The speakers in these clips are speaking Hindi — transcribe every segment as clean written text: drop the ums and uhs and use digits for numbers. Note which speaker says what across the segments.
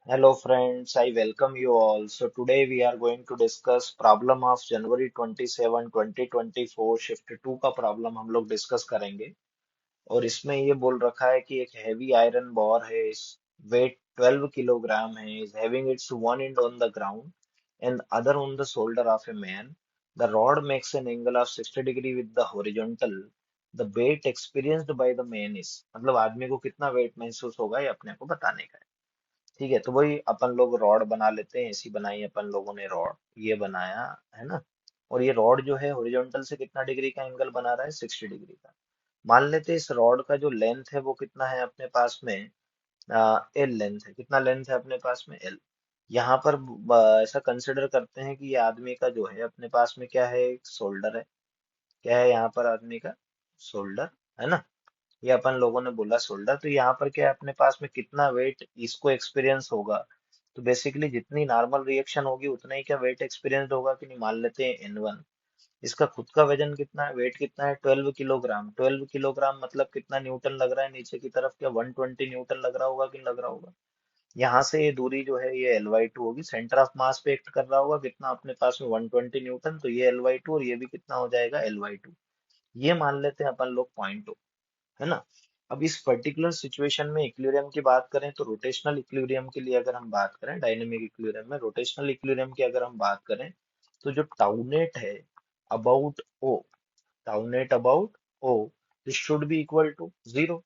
Speaker 1: Hello friends, I welcome you all. So today we are going to discuss problem of January 27, 2024 shift 2 का प्रॉब्लम हम लोग डिस्कस करेंगे। और इसमें ये बोल रखा है कि एक हैवी आयरन बार है, इस वेट 12 किलोग्राम है, is having its one end on the ground and other on the shoulder of a man. The rod makes an angle of 60 degree with the horizontal. The weight experienced by the man is, मतलब आदमी को कितना वेट महसूस होगा ये अपने को बताने का है। ठीक है, तो वही अपन लोग रॉड बना लेते हैं। ऐसी बनाई अपन लोगों ने रॉड, ये बनाया है ना। और ये रॉड जो है हॉरिजॉन्टल से कितना डिग्री का एंगल बना रहा है, 60 डिग्री का। मान लेते हैं इस रॉड का जो लेंथ है वो कितना है अपने पास में, एल लेंथ है। कितना लेंथ है अपने पास में, एल। यहाँ पर ऐसा कंसिडर करते हैं कि ये आदमी का जो है अपने पास में क्या है, शोल्डर है। क्या है यहाँ पर आदमी का, शोल्डर, है ना। ये अपन लोगों ने बोला शोल्डर, तो यहाँ पर क्या है अपने पास में कितना वेट इसको एक्सपीरियंस होगा। तो बेसिकली जितनी नॉर्मल रिएक्शन होगी उतना ही क्या वेट एक्सपीरियंस होगा कि नहीं। मान लेते हैं N1। इसका खुद का वजन कितना है, वेट कितना है, 12 किलोग्राम। 12 किलोग्राम मतलब कितना न्यूटन लग रहा है नीचे की तरफ, क्या 120 न्यूटन लग रहा होगा कि नहीं लग रहा होगा। यहाँ से ये दूरी जो है ये L/2 होगी, सेंटर ऑफ मास पे एक्ट कर रहा होगा कितना अपने पास में, 120 न्यूटन। तो ये L/2 और ये भी कितना हो जाएगा, L/2। ये मान लेते हैं अपन लोग पॉइंट, है ना। अब इस पर्टिकुलर सिचुएशन में इक्विलिब्रियम की बात करें तो रोटेशनल इक्विलिब्रियम के लिए अगर हम बात करें, डायनेमिक इक्विलिब्रियम में रोटेशनल इक्विलिब्रियम की अगर हम बात करें, तो जो टाउनेट है about O, tau net about O, this should be equal to zero.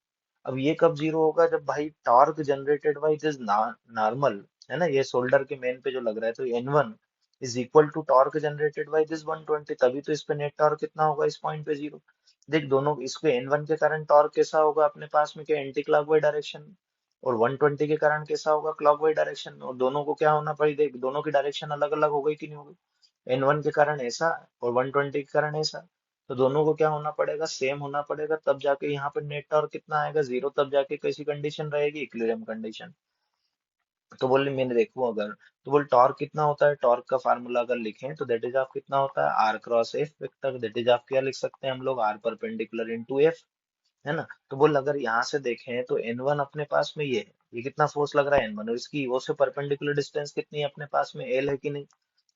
Speaker 1: अब ये कब जीरो होगा, जब भाई torque generated by this normal, है ना, ये शोल्डर के मेन पे जो लग रहा है, तो N1 is equal to torque generated by this 120। तभी तो इस पे नेट टॉर्क कितना होगा इस पॉइंट पे, जीरो। देख दोनों, इसको N1 के कारण टॉर्क कैसा होगा अपने पास में, क्या एंटी क्लॉकवाइज डायरेक्शन में। और 120 के कारण कैसा होगा, क्लॉकवाइज डायरेक्शन में। और दोनों को क्या होना पड़ी, देख दोनों की डायरेक्शन अलग अलग हो गई कि नहीं हो गई। N1 के कारण ऐसा और 120 के कारण ऐसा। तो दोनों को क्या होना पड़ेगा, सेम होना पड़ेगा, तब जाके यहाँ पर नेट टॉर्क कितना आएगा, जीरो। तब जाके कैसी कंडीशन रहेगी, इक्विलिब्रियम कंडीशन। तो बोले मैंने देखूं अगर, तो बोल टॉर्क कितना होता है, टॉर्क का फार्मूला अगर लिखें तो दैट इज ऑफ कितना होता है, r cross F vector. That is of क्या लिख सकते हैं हम लोग, आर परपेंडिकुलर इंटू एफ, है ना। तो बोल अगर यहाँ से देखें तो N1 अपने पास में ये है, ये कितना फोर्स लग रहा है N1, और इसकी वो से परपेंडिकुलर डिस्टेंस कितनी है अपने पास में, L है कि नहीं।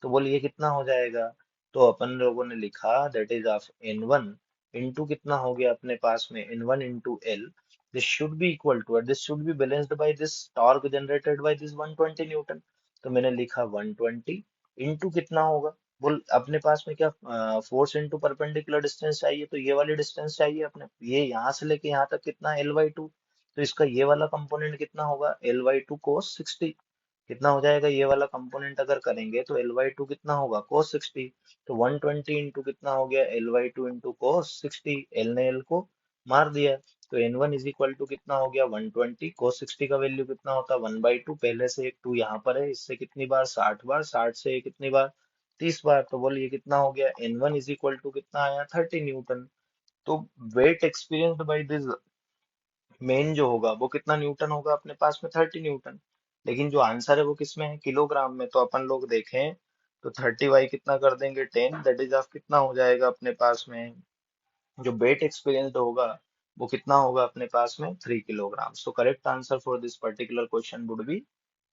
Speaker 1: तो बोल ये कितना हो जाएगा। तो अपन लोगों ने लिखा that is of N1 into कितना हो गया अपने पास में, N1 into L. This should be equal to, this should be balanced by this torque generated by this 120 newton. तो मैंने लिखा 120 इंटू कितना होगा, बोल अपने पास में क्या, फोर्स इंटू परपेंडिकुलर डिस्टेंस चाहिए, तो ये वाली डिस्टेंस चाहिए अपने, ये यहाँ से लेके यहाँ तक कितना, L/2। तो इसका ये वाला कंपोनेंट कितना होगा, L/2 cos 60। कितना हो जाएगा ये वाला कंपोनेंट अगर करेंगे तो L/2 कितना होगा, cos 60। तो 120 इंटू कितना हो गया, L/2 इंटू cos 60। L ने L को मार दिया। तो N1 इज इक्वल टू कितना हो गया, 120। cos 60 का वैल्यू कितना होता है, 1/2। पहले से एक 2 यहाँ पर है, इससे कितनी बार, 60 बार। 60 से ये कितनी बार, 30 बार। तो बोलिए कितना हो गया, N1 इज इक्वल टू कितना आया, 30 न्यूटन। तो weight experienced by this man जो होगा वो कितना न्यूटन होगा अपने पास में, 30 न्यूटन। लेकिन जो आंसर है वो किसमें है, किलोग्राम में। तो अपन लोग देखें तो 30 बाई कितना कर देंगे, 10। दैट इज ऑफ कितना हो जाएगा अपने पास में, जो वेट एक्सपीरियंस्ड होगा वो कितना होगा अपने पास में, 3 kilogram. So correct answer for this particular question would be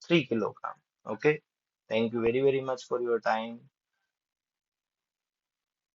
Speaker 1: 3 kilogram. Okay, thank you very very much for your time.